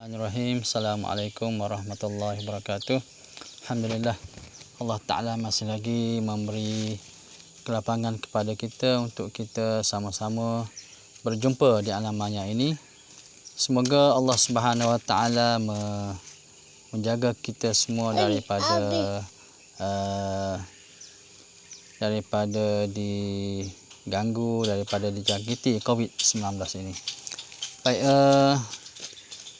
Bismillahirrahmanirrahim. Assalamualaikum warahmatullahi wabarakatuh. Alhamdulillah, Allah Ta'ala masih lagi memberi kelapangan kepada kita untuk kita sama-sama berjumpa di alam maya ini. Semoga Allah Subhanahu Wa Ta'ala menjaga kita semua daripada diganggu, daripada dijangkiti COVID-19 ini. Baik,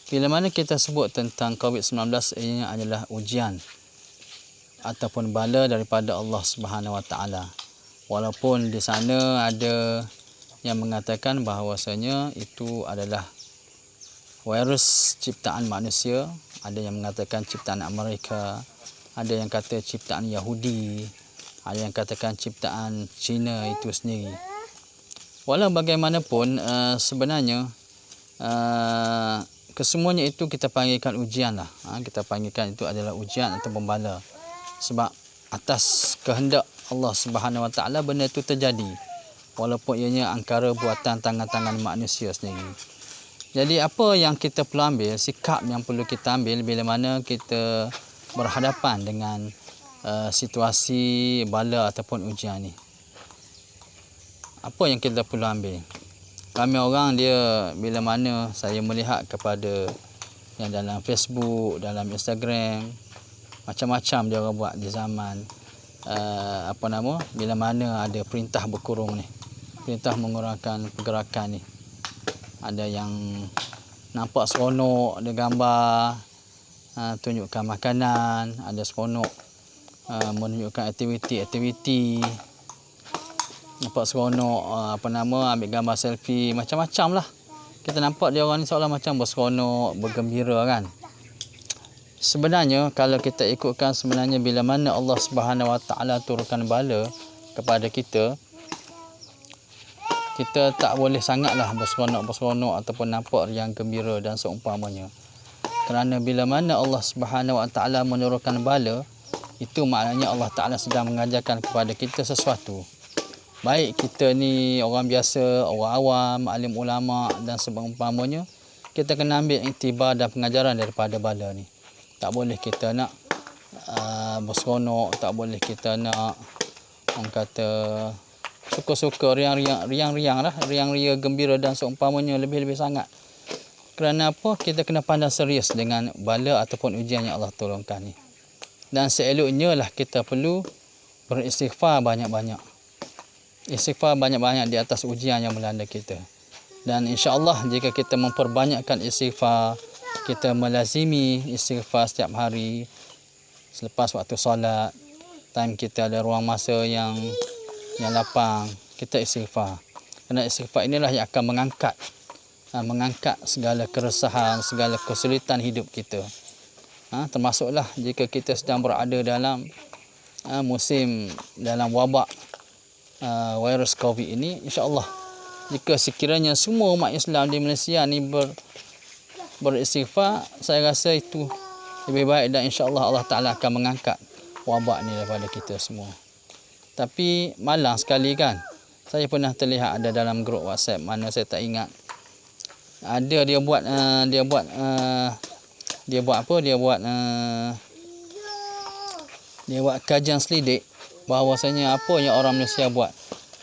bila mana kita sebut tentang COVID-19, ini adalah ujian ataupun bala daripada Allah Subhanahu Wa Taala. Walaupun di sana ada yang mengatakan bahawasanya itu adalah virus ciptaan manusia, ada yang mengatakan ciptaan Amerika, ada yang kata ciptaan Yahudi, ada yang katakan ciptaan Cina itu sendiri. Walau bagaimanapun, sebenarnya kesemuanya itu kita panggilkan ujian lah. Kita panggilkan itu adalah ujian atau pembala. Sebab atas kehendak Allah Subhanahu Wa Taala benda itu terjadi. Walaupun ianya angkara buatan tangan-tangan manusia sendiri. Jadi apa yang kita perlu ambil, sikap yang perlu kita ambil bila mana kita berhadapan dengan situasi bala ataupun ujian ni. Apa yang kita perlu ambil? Ramai orang dia bila mana saya melihat kepada yang dalam Facebook, dalam Instagram, macam-macam dia orang buat di zaman bila mana ada perintah berkurung ni, perintah mengurangkan pergerakan ni. Ada yang nampak seronok, ada gambar tunjukkan makanan, ada seronok menunjukkan aktiviti, nampak seronok ambil gambar selfie, macam-macam lah. Kita nampak dia orang ni seolah macam berseronok, bergembira kan. Sebenarnya kalau kita ikutkan, sebenarnya bila mana Allah Subhanahu Wa Taala turunkan bala kepada kita, kita tak boleh sangatlah berseronok ataupun nampak yang gembira dan seumpamanya. Kerana bila mana Allah Subhanahu Wa Taala menurunkan bala, itu maknanya Allah Taala sedang mengajarkan kepada kita sesuatu. Baik kita ni orang biasa, orang awam, alim ulama dan seumpamanya, kita kena ambil iktibar dan pengajaran daripada bala ni. Tak boleh kita nak berseronok, tak boleh kita nak orang kata suka-suka riang-riang lah, riang-ria gembira dan seumpamanya lebih-lebih sangat. Kerana apa? Kita kena pandang serius dengan bala ataupun ujian yang Allah turunkan ni. Dan seeloknya lah kita perlu beristighfar banyak-banyak. Istighfar banyak-banyak di atas ujian yang melanda kita. Dan insya-Allah jika kita memperbanyakkan istighfar, kita melazimi istighfar setiap hari, selepas waktu solat, time kita ada ruang masa yang lapang, kita istighfar. Kerana istighfar inilah yang akan mengangkat segala keresahan, segala kesulitan hidup kita. Termasuklah jika kita sedang berada dalam musim dalam wabak virus COVID ini, insya-Allah jika sekiranya semua umat Islam di Malaysia ni beristighfar, saya rasa itu lebih baik dan insya-Allah Allah Taala akan mengangkat wabak ni daripada kita semua. Tapi malang sekali kan. Saya pernah terlihat ada dalam grup WhatsApp, mana saya tak ingat. Ada dia buat kajian selidik bahawasanya apa yang orang Malaysia buat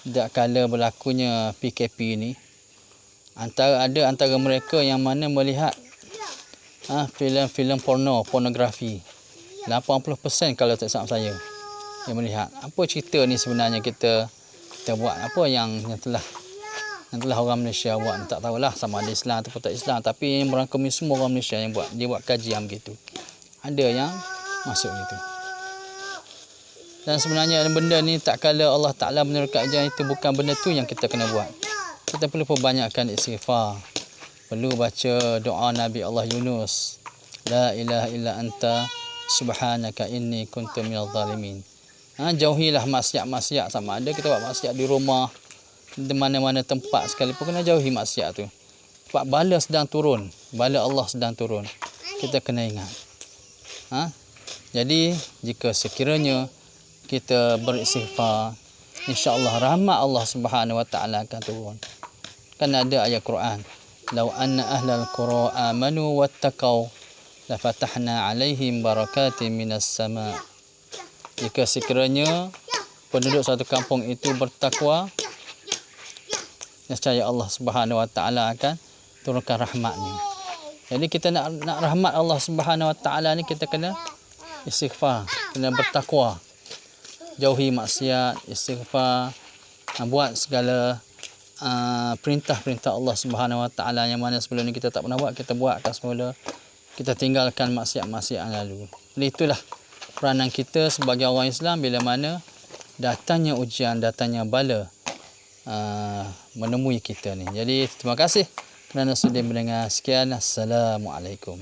sejak kala berlakunya PKP ni. Antara mereka yang mana melihat filem-filem pornografi. 80% kalau tak salah saya yang melihat. Apa cerita ni sebenarnya kita buat, apa yang telah orang Malaysia buat, tak tahulah sama ada Islam atau tak Islam, tapi yang merangkumi semua orang Malaysia yang buat, dia buat kajian begitu. Ada yang masuk gitu. Dan sebenarnya benda ni tak kala Allah Ta'ala menurunkan ujian, itu bukan benda tu yang kita kena buat. Kita perlu perbanyakkan istighfar. Perlu baca doa Nabi Allah Yunus. La ilaha illa anta subhanaka inni kuntu minadh zalimin. Jauhilah maksiat-maksiat, sama ada kita buat maksiat di rumah, di mana-mana tempat sekalipun, kena jauhi maksiat tu. Sebab bala sedang turun, bala Allah sedang turun. Kita kena ingat. Jadi jika sekiranya kita beristighfar, insya-Allah rahmat Allah Subhanahu Wa Taala akan turun. Kan ada ayat Quran, law anna ahlal qura amanu wattaqau la fatahna 'alaihim barakatin minas sama. Jika sekiranya penduduk satu kampung itu bertakwa, nescaya Allah Subhanahu Wa Taala akan turunkan rahmatnya. Jadi kita nak rahmat Allah Subhanahu Wa Taala ni, kita kena istighfar, kena bertakwa, jauhi maksiat, istighfar, buat segala perintah-perintah Allah Subhanahu Wa Taala yang mana sebelum ni kita tak pernah buat, kita buatkan semula. Kita tinggalkan maksiat-maksiat yang lalu. Jadi itulah peranan kita sebagai orang Islam bila mana datangnya ujian, datangnya bala menemui kita ni. Jadi terima kasih kerana sudi mendengar. Sekian, Assalamualaikum.